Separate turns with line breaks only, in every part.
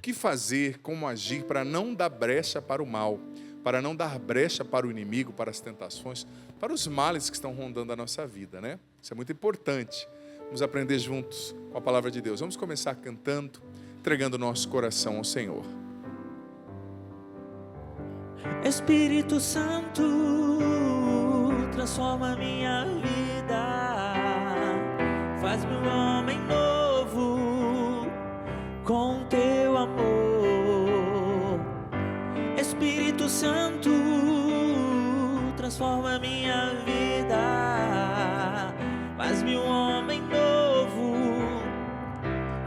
que fazer, como agir para não dar brecha para o mal, para não dar brecha para o inimigo, para as tentações, para os males que estão rondando a nossa vida, né? Isso é muito importante. Vamos aprender juntos com a palavra de Deus. Vamos começar cantando, entregando nosso coração ao Senhor.
Espírito Santo, transforma minha vida, faz-me um homem novo com teu amor. Espírito Santo, transforma minha vida, faz-me um homem novo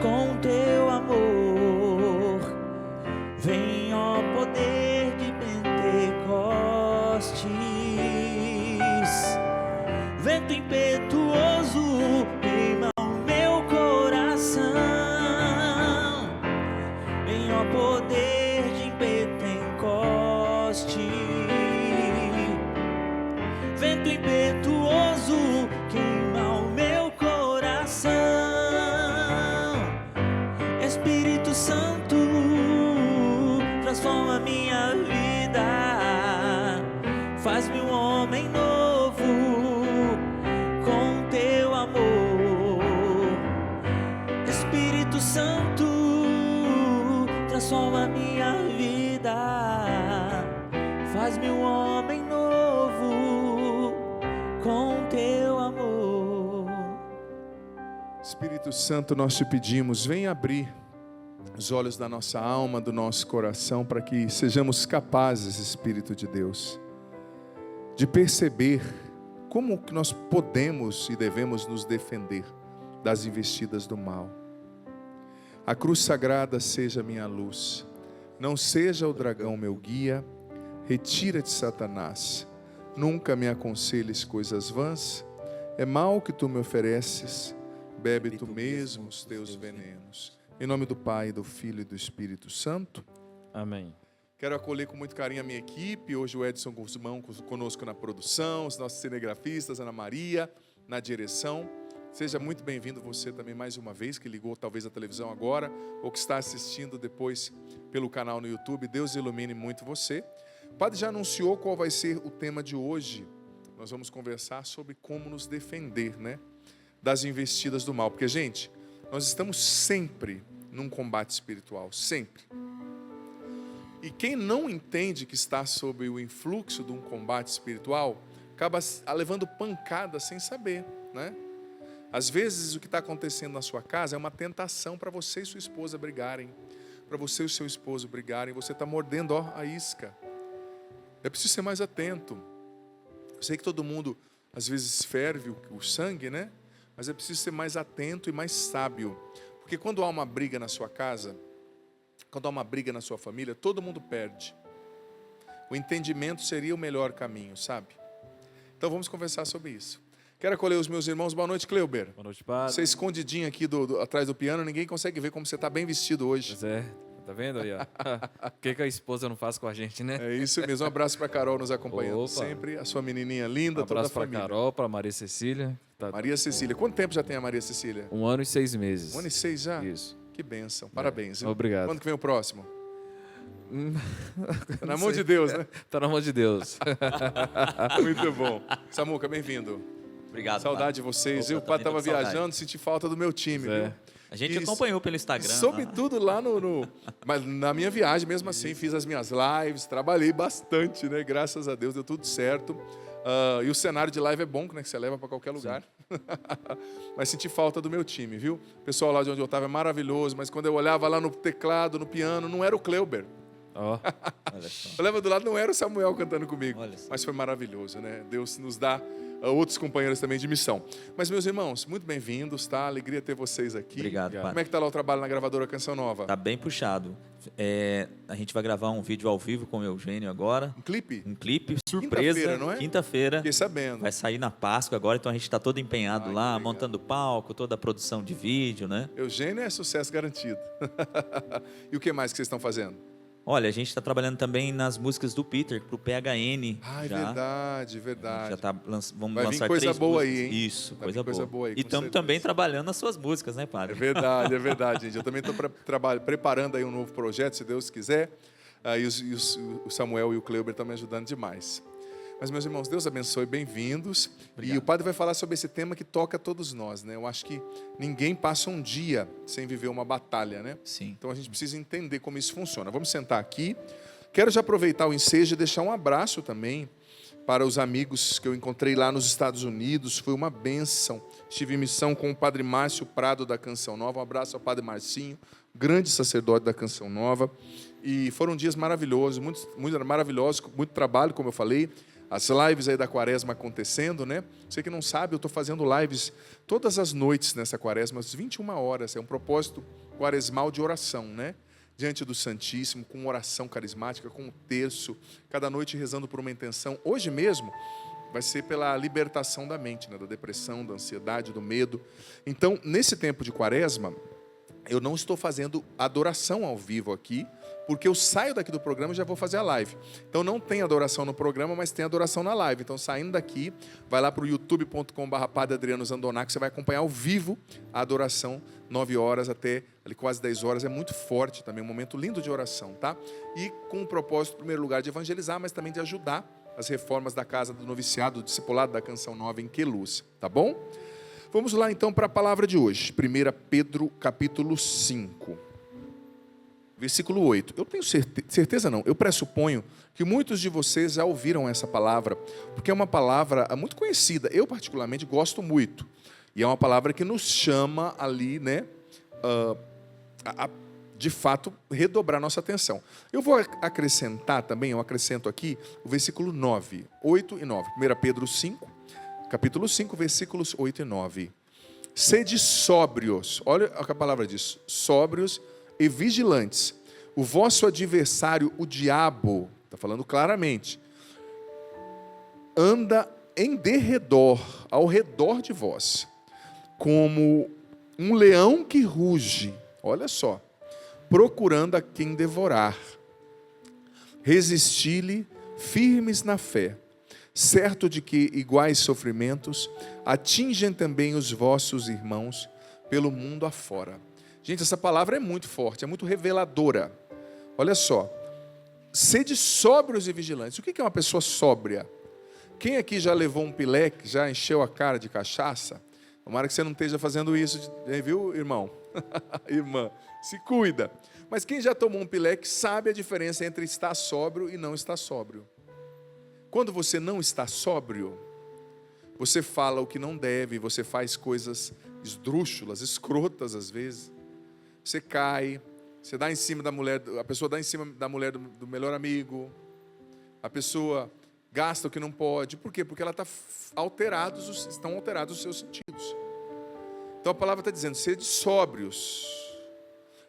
com teu amor. Vem, ó poder de Pentecostes, vento impetuoso, queima o meu coração. Vem, ó poder de Pentecostes, vento impetuoso, queima o meu coração. Espírito Santo, transforma minha vida, faz-me um homem novo com teu amor. Espírito Santo, transforma minha vida, faz-me um homem novo com teu amor.
Espírito Santo, nós te pedimos, vem abrir os olhos da nossa alma, do nosso coração, para que sejamos capazes, Espírito de Deus, de perceber como que nós podemos e devemos nos defender das investidas do mal. A cruz sagrada seja minha luz, não seja o dragão meu guia. Retira-te, Satanás, nunca me aconselhes coisas vãs. É mal que tu me ofereces, bebe tu mesmo os teus venenos. Em nome do Pai, do Filho e do Espírito Santo.
Amém.
Quero acolher com muito carinho a minha equipe. Hoje o Edson Guzmão conosco na produção, os nossos cinegrafistas, Ana Maria na direção. Seja muito bem-vindo você também mais uma vez, que ligou talvez a televisão agora, ou que está assistindo depois pelo canal no YouTube. Deus ilumine muito você. O padre já anunciou qual vai ser o tema de hoje. Nós vamos conversar sobre como nos defender, né, das investidas do mal. Porque, gente, nós estamos sempre num combate espiritual, sempre. E quem não entende que está sob o influxo de um combate espiritual, acaba levando pancada sem saber, né? Às vezes o que está acontecendo na sua casa é uma tentação para você e sua esposa brigarem, para você e o seu esposo brigarem, você está mordendo a isca. É preciso ser mais atento. Eu sei que todo mundo às vezes ferve o sangue, né? Mas é preciso ser mais atento e mais sábio. Porque quando há uma briga na sua casa, quando há uma briga na sua família, todo mundo perde. O entendimento seria o melhor caminho, sabe? Então vamos conversar sobre isso. Quero acolher os meus irmãos. Boa noite, Cleuber.
Boa noite, padre.
Você escondidinho aqui atrás do piano, ninguém consegue ver como você está bem vestido hoje.
Pois é, tá vendo aí, ó? O que a esposa não faz com a gente, né?
É isso mesmo. Um abraço para Carol nos acompanhando
Opa.
sempre. A sua menininha linda,
Um
toda a
abraço pra
família.
Carol, pra Maria Cecília. Tá...
Maria Cecília. Quanto tempo já tem a Maria Cecília?
1 ano e 6 meses.
1 ano e 6 já?
Isso.
Que bênção. Parabéns. Viu?
Obrigado.
Quando que vem o próximo? Tá na mão de Deus, né?
Tá na mão de Deus.
Muito bom. Samuca, bem-vindo.
Obrigado.
Saudade de vocês.
Opa,
Eu, o padre
também
estava
tô com saudade.
viajando, senti falta do meu time.
Pois é.
Viu?
A gente
E
acompanhou pelo Instagram.
Sobretudo lá no... Mas na minha viagem, mesmo assim, fiz as minhas lives, trabalhei bastante, né? Graças a Deus, deu tudo certo. E o cenário de live é bom, né? Que você leva para qualquer lugar. Mas senti falta do meu time, viu? O pessoal lá de onde eu estava é maravilhoso, mas quando eu olhava lá no teclado, no piano, não era o Cleuber.
Ó,
Olha só.
Eu olhava do lado, não era o Samuel cantando comigo.
Olha só.
Mas foi maravilhoso, né? Deus nos dá outros companheiros também de missão. Mas, meus irmãos, muito bem-vindos, tá? Alegria ter vocês aqui.
Obrigado,
Obrigado.
Como
padre.
é que tá lá o trabalho na gravadora Canção Nova?
Tá bem puxado. A gente vai gravar um vídeo ao vivo com o Eugênio agora.
Um clipe?
Um clipe, surpresa.
Quinta-feira, não é?
Quinta-feira.
Fiquei sabendo.
Vai sair na Páscoa agora, então a gente está todo empenhado
Ai,
lá,
que legal.
montando palco, toda a produção de vídeo, né?
Eugênio é sucesso garantido. E o que mais que vocês estão fazendo?
Olha, a gente está trabalhando também nas músicas do Peter, pro PHN.
Ah, é
já.
verdade, verdade.
Já tá, vamos
Vai vir
lançar
coisa
3
boa
músicas.
aí, hein?
Isso,
Vai vir coisa boa aí,
E
com
estamos
certeza.
também trabalhando nas suas músicas, né, padre?
É verdade, gente. Eu também estou preparando aí um novo projeto, se Deus quiser. O Samuel e o Cleuber estão me ajudando demais. Mas, meus irmãos, Deus abençoe, bem-vindos. E o padre vai falar sobre esse tema que toca a todos nós, né? Eu acho que ninguém passa um dia sem viver uma batalha, né?
Sim.
Então a gente precisa entender como isso funciona. Vamos sentar aqui. Quero já aproveitar o ensejo e deixar um abraço também para os amigos que eu encontrei lá nos Estados Unidos. Foi uma bênção. Estive em missão com o padre Márcio Prado da Canção Nova. Um abraço ao padre Marcinho, grande sacerdote da Canção Nova. E foram dias maravilhosos, muito maravilhosos, muito trabalho, como eu falei. As lives aí da quaresma acontecendo, né? Você que não sabe, eu estou fazendo lives todas as noites nessa quaresma, às 21 horas. É um propósito quaresmal de oração, né? Diante do Santíssimo, com oração carismática, com o terço, cada noite rezando por uma intenção. Hoje mesmo vai ser pela libertação da mente, né? Da depressão, da ansiedade, do medo. Então, nesse tempo de quaresma, eu não estou fazendo adoração ao vivo aqui, porque eu saio daqui do programa e já vou fazer a live. Então não tem adoração no programa, mas tem adoração na live. Então saindo daqui, vai lá para o youtube.com/Padre Adriano Zandoná, que você vai acompanhar ao vivo a adoração, 9 horas até ali, quase 10 horas. É muito forte também, um momento lindo de oração, tá? E com o propósito, em primeiro lugar, de evangelizar, mas também de ajudar as reformas da Casa do Noviciado, do Discipulado da Canção Nova em Queluz, tá bom? Vamos lá então para a palavra de hoje, 1 Pedro capítulo 5. Versículo 8. Eu tenho certeza não, eu pressuponho que muitos de vocês já ouviram essa palavra, porque é uma palavra muito conhecida. Eu, particularmente, gosto muito. E é uma palavra que nos chama ali, né, de fato, redobrar nossa atenção. Eu vou acrescentar também, eu acrescento aqui, o versículo 9, 8 e 9. 1 Pedro 5, capítulo 5, versículos 8 e 9. Sede sóbrios, olha o que a palavra diz, sóbrios e vigilantes. O vosso adversário, o diabo, está falando claramente, anda em derredor, ao redor de vós, como um leão que ruge, olha só, procurando a quem devorar. Resisti-lhe firmes na fé, certo de que iguais sofrimentos atingem também os vossos irmãos pelo mundo afora. Gente, essa palavra é muito forte, é muito reveladora. Olha só, sede sóbrios e vigilantes. O que é uma pessoa sóbria? Quem aqui já levou um pileque, já encheu a cara de cachaça? Tomara que você não esteja fazendo isso, viu, irmão? Irmã, se cuida. Mas quem já tomou um pileque sabe a diferença entre estar sóbrio e não estar sóbrio. Quando você não está sóbrio, você fala o que não deve, você faz coisas esdrúxulas, escrotas às vezes. Você cai, você dá em cima da mulher, a pessoa dá em cima da mulher do melhor amigo, a pessoa gasta o que não pode. Por quê? Porque ela estão alterados os seus sentidos. Então a palavra está dizendo, sede sóbrios,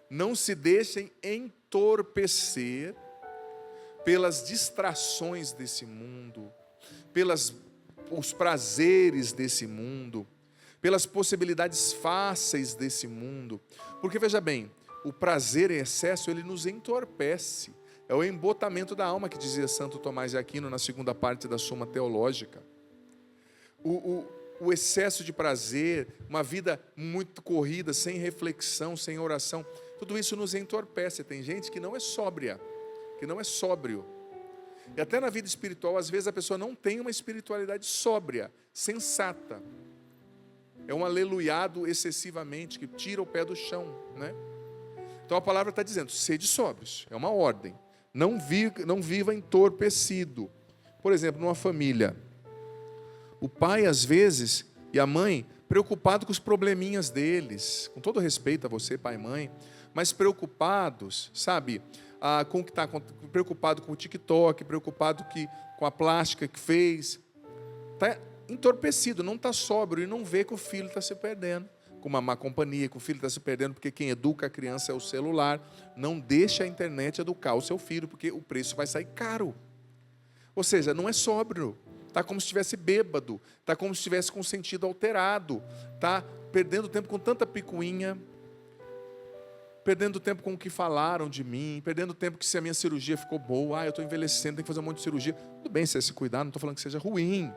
não se deixem entorpecer pelas distrações desse mundo, os prazeres desse mundo, pelas possibilidades fáceis desse mundo. Porque veja bem, o prazer em excesso, ele nos entorpece. É o embotamento da alma que dizia Santo Tomás de Aquino na segunda parte da Suma Teológica. O excesso de prazer, uma vida muito corrida, sem reflexão, sem oração, tudo isso nos entorpece. Tem gente que não é sóbria, que não é sóbrio. E até na vida espiritual, às vezes a pessoa não tem uma espiritualidade sóbria, sensata. É um aleluiado excessivamente, que tira o pé do chão, né? Então a palavra está dizendo, sede sóbrios, é uma ordem. Não viva entorpecido. Por exemplo, numa família, o pai às vezes e a mãe preocupado com os probleminhas deles, com todo respeito a você, pai e mãe, mas preocupados, sabe, com o que está preocupado com o TikTok, preocupado com a plástica que fez, está entorpecido, não está sóbrio e não vê que o filho está se perdendo, com uma má companhia, que o filho está se perdendo, porque quem educa a criança é o celular. Não deixa a internet educar o seu filho, porque o preço vai sair caro. Ou seja, não é sóbrio, está como se estivesse bêbado, está como se estivesse com o sentido alterado, está perdendo tempo com tanta picuinha. perdendo tempo com o que falaram de mim, perdendo tempo que se a minha cirurgia ficou boa, eu estou envelhecendo, tenho que fazer um monte de cirurgia. Tudo bem você se cuidar, não estou falando que seja ruim.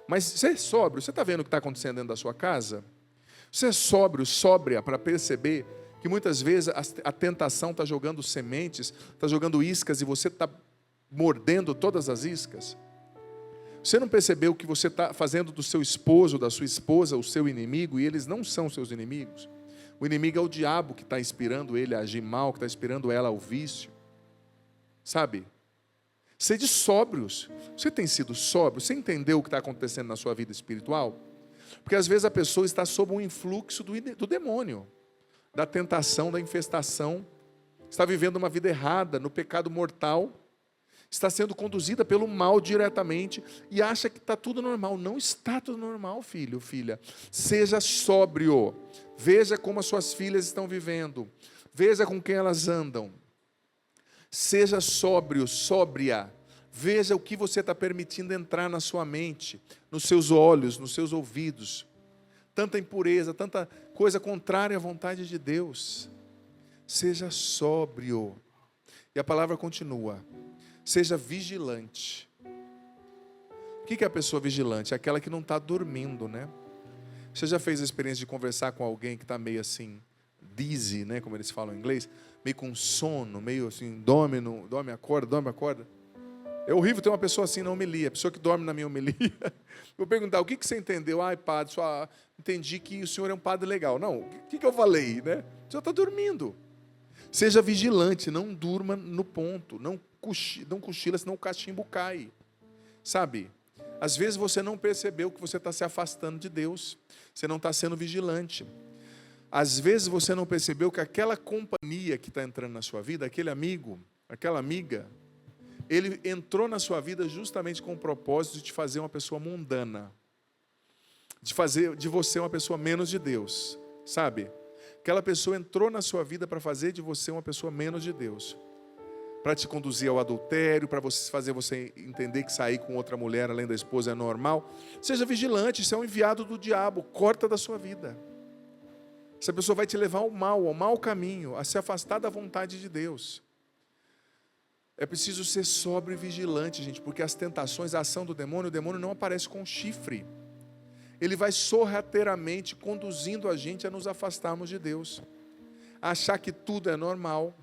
Mas você é sóbrio, você está vendo o que está acontecendo dentro da sua casa? Você é sóbrio, sóbria para perceber que muitas vezes a tentação está jogando sementes, está jogando iscas e você está mordendo todas as iscas? Você não percebeu que você está fazendo do seu esposo, da sua esposa, o seu inimigo, e eles não são seus inimigos? O inimigo é o diabo que está inspirando ele a agir mal, que está inspirando ela ao vício. Sabe? Sede sóbrios. Você tem sido sóbrio? Você entendeu o que está acontecendo na sua vida espiritual? Porque às vezes a pessoa está sob um influxo do demônio, da tentação, da infestação, está vivendo uma vida errada, no pecado mortal, está sendo conduzida pelo mal diretamente e acha que está tudo normal. Não está tudo normal, filho, filha. Seja sóbrio. Veja como as suas filhas estão vivendo. Veja com quem elas andam. Seja sóbrio, sóbria. Veja o que você está permitindo entrar na sua mente, nos seus olhos, nos seus ouvidos. Tanta impureza, tanta coisa contrária à vontade de Deus. Seja sóbrio. E a palavra continua. Seja vigilante. O que é a pessoa vigilante? É aquela que não está dormindo, né? Você já fez a experiência de conversar com alguém que está meio assim, dizzy, né? Como eles falam em inglês, meio com sono, meio assim, dorme, acorda. É horrível ter uma pessoa assim na homilia, a pessoa que dorme na minha homilia. Eu vou perguntar, o que você entendeu? Ai, padre, só entendi que o senhor é um padre legal. Não, o que eu falei, né? O senhor está dormindo. Seja vigilante, não durma no ponto, não cochila, senão o cachimbo cai. Sabe? Às vezes você não percebeu que você está se afastando de Deus, você não está sendo vigilante. Às vezes você não percebeu que aquela companhia que está entrando na sua vida, aquele amigo, aquela amiga, ele entrou na sua vida justamente com o propósito de te fazer uma pessoa mundana, de fazer de você uma pessoa menos de Deus, sabe? Aquela pessoa entrou na sua vida para fazer de você uma pessoa menos de Deus, para te conduzir ao adultério, para fazer você entender que sair com outra mulher além da esposa é normal. Seja vigilante, isso é um enviado do diabo, corta da sua vida. Essa pessoa vai te levar ao mau caminho, a se afastar da vontade de Deus. É preciso ser sóbrio e vigilante, gente, porque as tentações, a ação do demônio, o demônio não aparece com chifre. Ele vai sorrateiramente conduzindo a gente a nos afastarmos de Deus. A achar que tudo é normal,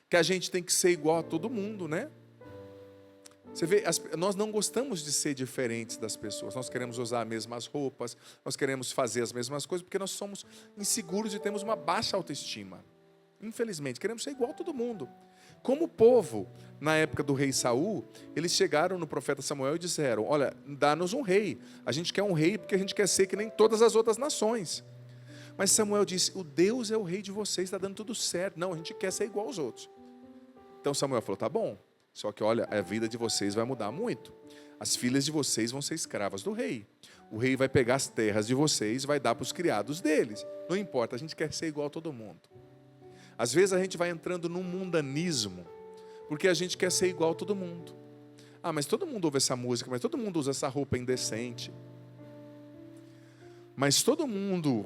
que a gente tem que ser igual a todo mundo, né? Você vê, nós não gostamos de ser diferentes das pessoas. Nós queremos usar as mesmas roupas, nós queremos fazer as mesmas coisas, porque nós somos inseguros e temos uma baixa autoestima. Infelizmente, queremos ser igual a todo mundo. Como o povo, na época do rei Saul, eles chegaram no profeta Samuel e disseram, olha, dá-nos um rei. A gente quer um rei porque a gente quer ser que nem todas as outras nações. Mas Samuel disse, o Deus é o rei de vocês, está dando tudo certo. Não, a gente quer ser igual aos outros. Então Samuel falou, tá bom. Só que olha, a vida de vocês vai mudar muito. As filhas de vocês vão ser escravas do rei. O rei vai pegar as terras de vocês e vai dar para os criados deles. Não importa, a gente quer ser igual a todo mundo. Às vezes a gente vai entrando num mundanismo, porque a gente quer ser igual a todo mundo. Ah, mas todo mundo ouve essa música, mas todo mundo usa essa roupa indecente. Mas todo mundo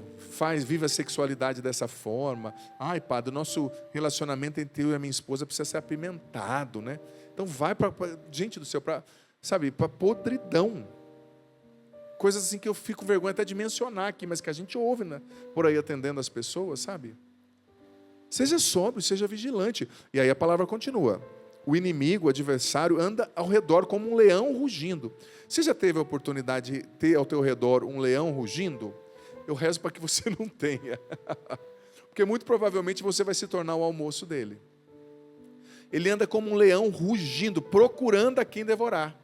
vive a sexualidade dessa forma. Ai, padre, o nosso relacionamento entre eu e a minha esposa precisa ser apimentado, né? Então vai para gente do céu, para podridão. Coisas assim que eu fico vergonha até de mencionar aqui, mas que a gente ouve, né, por aí atendendo as pessoas, sabe? Seja sóbrio, seja vigilante. E aí a palavra continua. O inimigo, o adversário, anda ao redor como um leão rugindo. Você já teve a oportunidade de ter ao teu redor um leão rugindo? Eu rezo para que você não tenha. Porque muito provavelmente você vai se tornar o almoço dele. Ele anda como um leão rugindo, procurando a quem devorar.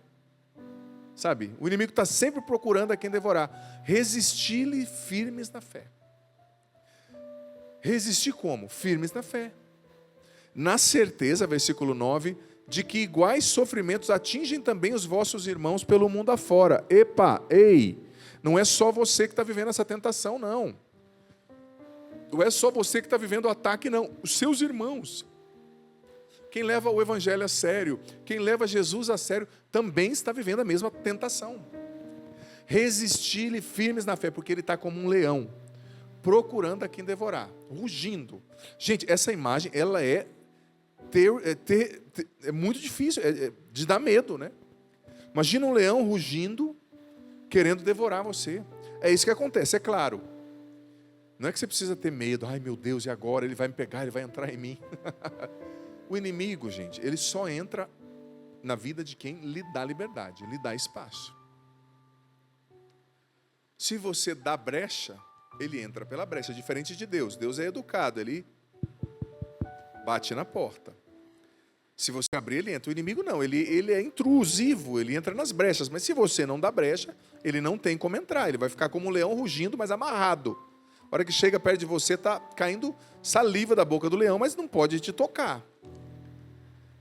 Sabe? O inimigo está sempre procurando a quem devorar. Resistir-lhe firmes na fé. Resistir como? Firmes na fé. Na certeza, versículo 9, de que iguais sofrimentos atingem também os vossos irmãos pelo mundo afora. Não é só você que está vivendo essa tentação, não. Não é só você que está vivendo o ataque, não. Os seus irmãos. Quem leva o evangelho a sério, quem leva Jesus a sério, também está vivendo a mesma tentação. Resistir-lhe firmes na fé, porque ele está como um leão, procurando a quem devorar, rugindo. Gente, essa imagem, ela é muito difícil, de dar medo, né? Imagina um leão rugindo, querendo devorar você. É isso que acontece, é claro. Não é que você precisa ter medo. Ai, meu Deus, e agora? Ele vai me pegar, ele vai entrar em mim. O inimigo, gente, ele só entra na vida de quem lhe dá liberdade, lhe dá espaço. Se você dá brecha, ele entra pela brecha, diferente de Deus. Deus é educado, ele bate na porta. Se você abrir, ele entra. O inimigo não, ele é intrusivo, ele entra nas brechas. Mas se você não dá brecha, ele não tem como entrar. Ele vai ficar como um leão rugindo, mas amarrado. A hora que chega perto de você, está caindo saliva da boca do leão, mas não pode te tocar.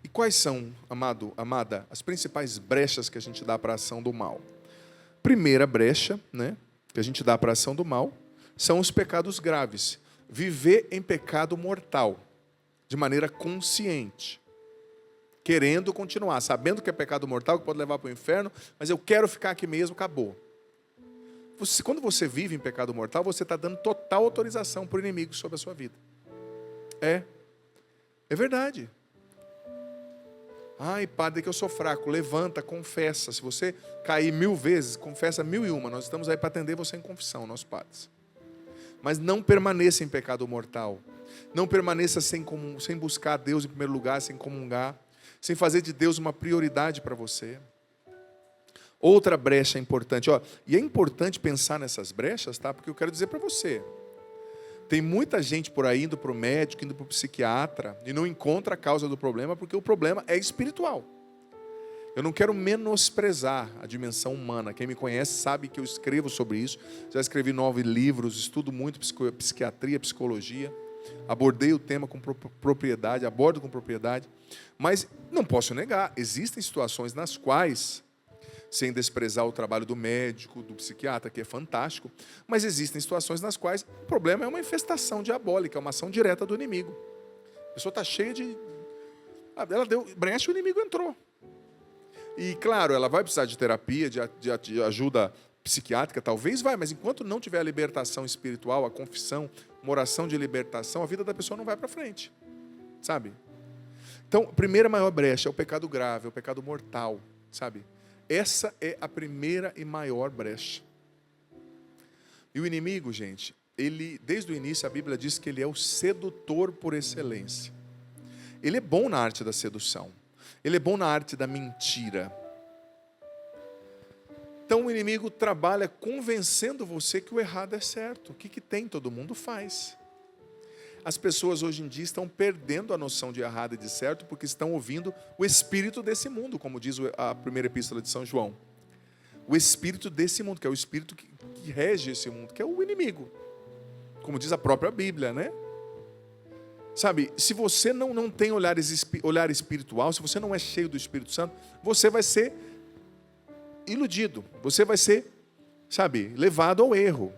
E quais são, amado, amada, as principais brechas que a gente dá para a ação do mal? Primeira brecha, né, que a gente dá para a ação do mal, são os pecados graves. Viver em pecado mortal, de maneira consciente. Querendo continuar, sabendo que é pecado mortal, que pode levar para o inferno, mas eu quero ficar aqui mesmo, acabou. Quando você vive em pecado mortal, você está dando total autorização para o inimigo sobre a sua vida. É verdade. Ai, padre, que eu sou fraco. Levanta, confessa. Se você cair 1000 vezes, confessa 1001. Nós estamos aí para atender você em confissão, nossos padres. Mas não permaneça em pecado mortal. Não permaneça sem buscar a Deus em primeiro lugar, sem comungar, sem fazer de Deus uma prioridade para você. Outra brecha importante, e é importante pensar nessas brechas, tá? Porque eu quero dizer para você, tem muita gente por aí indo para o médico, indo para o psiquiatra, e não encontra a causa do problema, porque o problema é espiritual. Eu não quero menosprezar a dimensão humana. Quem me conhece sabe que eu escrevo sobre isso. Já escrevi 9 livros, estudo muito psiquiatria, psicologia. Abordei o tema com propriedade, abordo com propriedade. Mas não posso negar, existem situações nas quais, sem desprezar o trabalho do médico, do psiquiatra, que é fantástico, mas existem situações nas quais o problema é uma infestação diabólica, é uma ação direta do inimigo. A pessoa está cheia de... Ela deu brecha e o inimigo entrou. E, claro, ela vai precisar de terapia, de ajuda psiquiátrica, talvez vai, mas enquanto não tiver a libertação espiritual, a confissão, uma oração de libertação, a vida da pessoa não vai para frente. Sabe? Então, a primeira maior brecha é o pecado grave, é o pecado mortal, sabe? Essa é a primeira e maior brecha. E o inimigo, gente, ele, desde o início, a Bíblia diz que ele é o sedutor por excelência. Ele é bom na arte da sedução. Ele é bom na arte da mentira. Então o inimigo trabalha convencendo você que o errado é certo. O que tem? Todo mundo faz. As pessoas hoje em dia estão perdendo a noção de errado e de certo porque estão ouvindo o espírito desse mundo, como diz a primeira epístola de São João. O espírito desse mundo, que é o espírito que rege esse mundo, que é o inimigo. Como diz a própria Bíblia, né? Sabe, se você não tem olhar espiritual, se você não é cheio do Espírito Santo, você vai ser iludido, você vai ser, sabe, levado ao erro.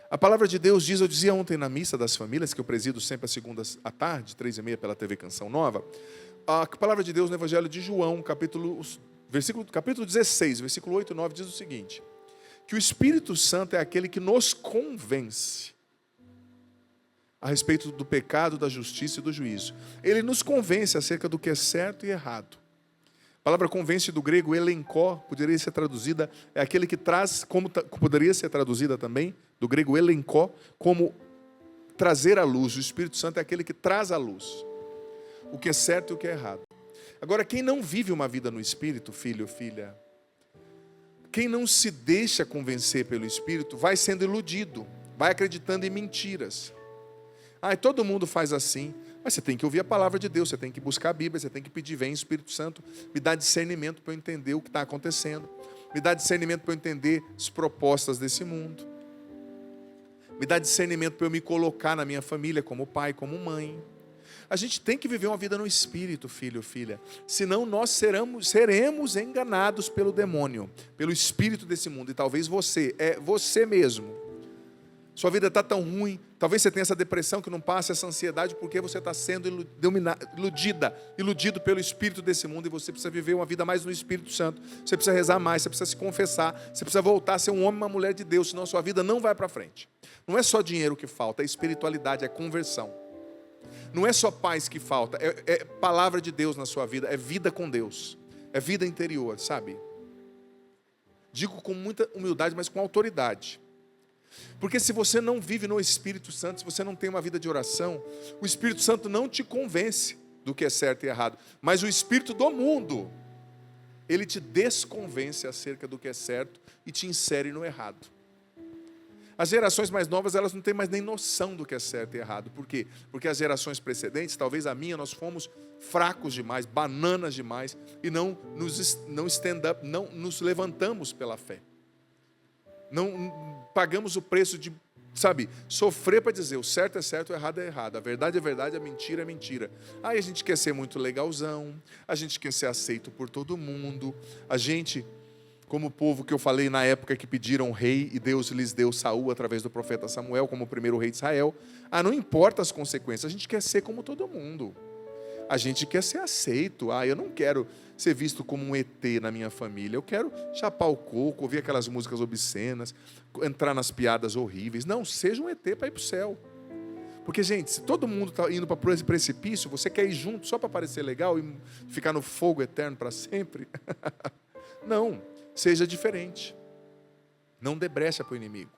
A palavra de Deus diz, eu dizia ontem na missa das famílias, que eu presido sempre às segundas à tarde, 3h30 pela TV Canção Nova, a palavra de Deus no Evangelho de João, capítulo 16, versículo 8 e 9, diz o seguinte, que o Espírito Santo é aquele que nos convence a respeito do pecado, da justiça e do juízo. Ele nos convence acerca do que é certo e errado. A palavra convence do grego elenkó, poderia ser traduzida, é aquele que traz, como poderia ser traduzida também, do grego elenkó, como trazer à luz. O Espírito Santo é aquele que traz à luz o que é certo e o que é errado. Agora, quem não vive uma vida no Espírito, filho ou filha, quem não se deixa convencer pelo Espírito, vai sendo iludido, vai acreditando em mentiras. Todo mundo faz assim. Mas você tem que ouvir a palavra de Deus, você tem que buscar a Bíblia, você tem que pedir, vem Espírito Santo, me dá discernimento para eu entender o que está acontecendo, me dá discernimento para eu entender as propostas desse mundo, me dá discernimento para eu me colocar na minha família como pai, como mãe. A gente tem que viver uma vida no Espírito, filho ou filha, senão nós seremos enganados pelo demônio, pelo espírito desse mundo, e talvez você mesmo. Sua vida está tão ruim, Talvez você tenha essa depressão que não passa, essa ansiedade, porque você está sendo iludido pelo espírito desse mundo, e você precisa viver uma vida mais no Espírito Santo. Você precisa rezar mais, você precisa se confessar, você precisa voltar a ser um homem e uma mulher de Deus, senão a sua vida não vai para frente. Não é só dinheiro que falta, é espiritualidade, é conversão. Não é só paz que falta, é palavra de Deus na sua vida, é vida com Deus, é vida interior, sabe? Digo com muita humildade, mas com autoridade. Porque se você não vive no Espírito Santo, se você não tem uma vida de oração, o Espírito Santo não te convence do que é certo e errado. Mas o espírito do mundo, ele te desconvence acerca do que é certo e te insere no errado. As gerações mais novas, elas não têm mais nem noção do que é certo e errado. Por quê? Porque as gerações precedentes, talvez a minha, nós fomos fracos demais, bananas demais, e não nos levantamos pela fé. Não pagamos o preço de, sofrer para dizer o certo é certo, o errado é errado, a verdade é verdade, a mentira é mentira. Aí a gente quer ser muito legalzão, a gente quer ser aceito por todo mundo, a gente, como o povo que eu falei na época que pediram rei, e Deus lhes deu Saul através do profeta Samuel como o primeiro rei de Israel, não importa as consequências, a gente quer ser como todo mundo. A gente quer ser aceito. Eu não quero ser visto como um ET na minha família. Eu quero chapar o coco, ouvir aquelas músicas obscenas, entrar nas piadas horríveis. Não, seja um ET para ir para o céu. Porque, gente, se todo mundo está indo para esse precipício, você quer ir junto só para parecer legal e ficar no fogo eterno para sempre? Não, seja diferente. Não dê brecha para o inimigo.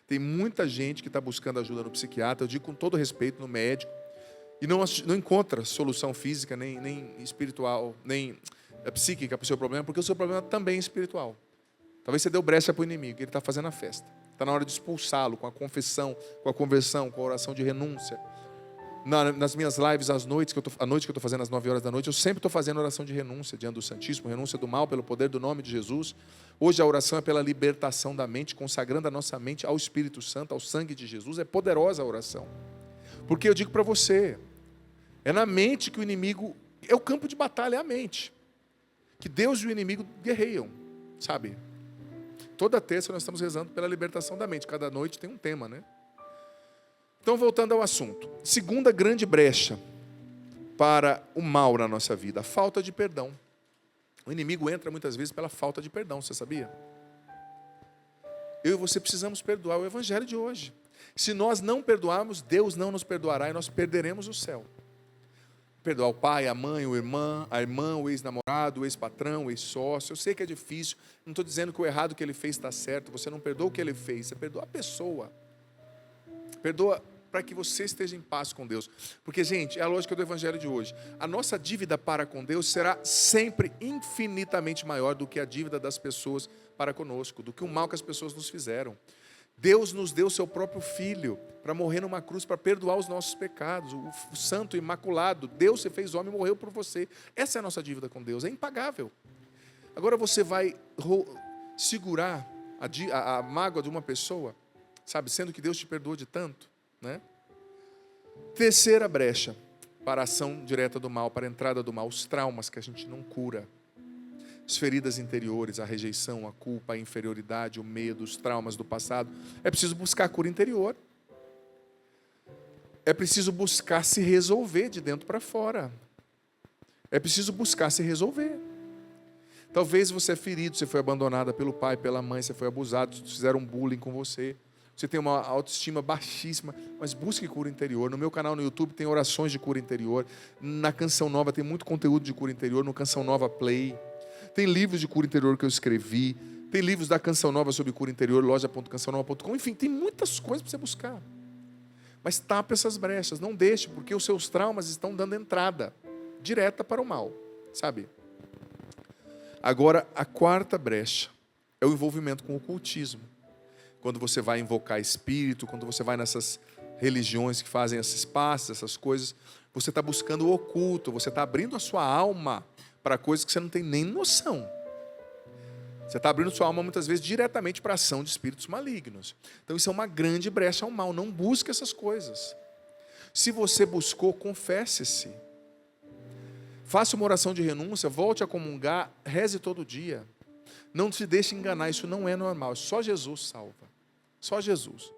Tem muita gente que está buscando ajuda no psiquiatra, eu digo com todo respeito, no médico, e não encontra solução física, nem espiritual, nem psíquica para o seu problema, porque o seu problema também é espiritual. Talvez você deu brecha para o inimigo, ele está fazendo a festa. Está na hora de expulsá-lo com a confissão, com a conversão, com a oração de renúncia. Nas minhas lives, à noite que eu estou fazendo às 9 horas da noite, eu sempre estou fazendo oração de renúncia diante do Santíssimo, renúncia do mal pelo poder do nome de Jesus. Hoje a oração é pela libertação da mente, consagrando a nossa mente ao Espírito Santo, ao sangue de Jesus. É poderosa a oração. Porque eu digo para você, é na mente que o inimigo, é o campo de batalha, é a mente. Que Deus e o inimigo guerreiam, sabe? Toda terça nós estamos rezando pela libertação da mente. Cada noite tem um tema, né? Então, voltando ao assunto. Segunda grande brecha para o mal na nossa vida, a falta de perdão. O inimigo entra muitas vezes pela falta de perdão, você sabia? Eu e você precisamos perdoar, o evangelho de hoje. Se nós não perdoarmos, Deus não nos perdoará e nós perderemos o céu. Perdoar o pai, a mãe, a irmã, o ex-namorado, o ex-patrão, o ex-sócio. Eu sei que é difícil, não estou dizendo que o errado que ele fez está certo. Você não perdoa o que ele fez, você perdoa a pessoa. Perdoa para que você esteja em paz com Deus. Porque, gente, é a lógica do evangelho de hoje. A nossa dívida para com Deus será sempre infinitamente maior do que a dívida das pessoas para conosco, do que o mal que as pessoas nos fizeram. Deus nos deu o seu próprio Filho para morrer numa cruz, para perdoar os nossos pecados. O santo, imaculado, Deus se fez homem e morreu por você. Essa é a nossa dívida com Deus, é impagável. Agora você vai segurar a mágoa de uma pessoa, sabe, sendo que Deus te perdoou de tanto, né? Terceira brecha para a ação direta do mal, para a entrada do mal, os traumas que a gente não cura. As feridas interiores, a rejeição, a culpa, a inferioridade, o medo, os traumas do passado. É preciso buscar a cura interior. É preciso buscar se resolver de dentro para fora. É preciso buscar se resolver. Talvez você é ferido, você foi abandonada pelo pai, pela mãe, você foi abusado, fizeram bullying com você. Você tem uma autoestima baixíssima, mas busque cura interior. No meu canal no YouTube tem orações de cura interior. Na Canção Nova tem muito conteúdo de cura interior, no Canção Nova Play. Tem livros de cura interior que eu escrevi. Tem livros da Canção Nova sobre cura interior, loja.cançãonova.com. Enfim, tem muitas coisas para você buscar. Mas tapa essas brechas, não deixe, porque os seus traumas estão dando entrada direta para o mal, sabe? Agora, a quarta brecha é o envolvimento com o ocultismo. Quando você vai invocar espírito, quando você vai nessas religiões que fazem esses passos, essas coisas, você está buscando o oculto, você está abrindo a sua alma para coisas que você não tem nem noção. Você está abrindo sua alma muitas vezes diretamente para a ação de espíritos malignos. Então isso é uma grande brecha ao mal. Não busque essas coisas. Se você buscou, confesse-se. Faça uma oração de renúncia, volte a comungar, reze todo dia. Não se deixe enganar, isso não é normal. Só Jesus salva. Só Jesus.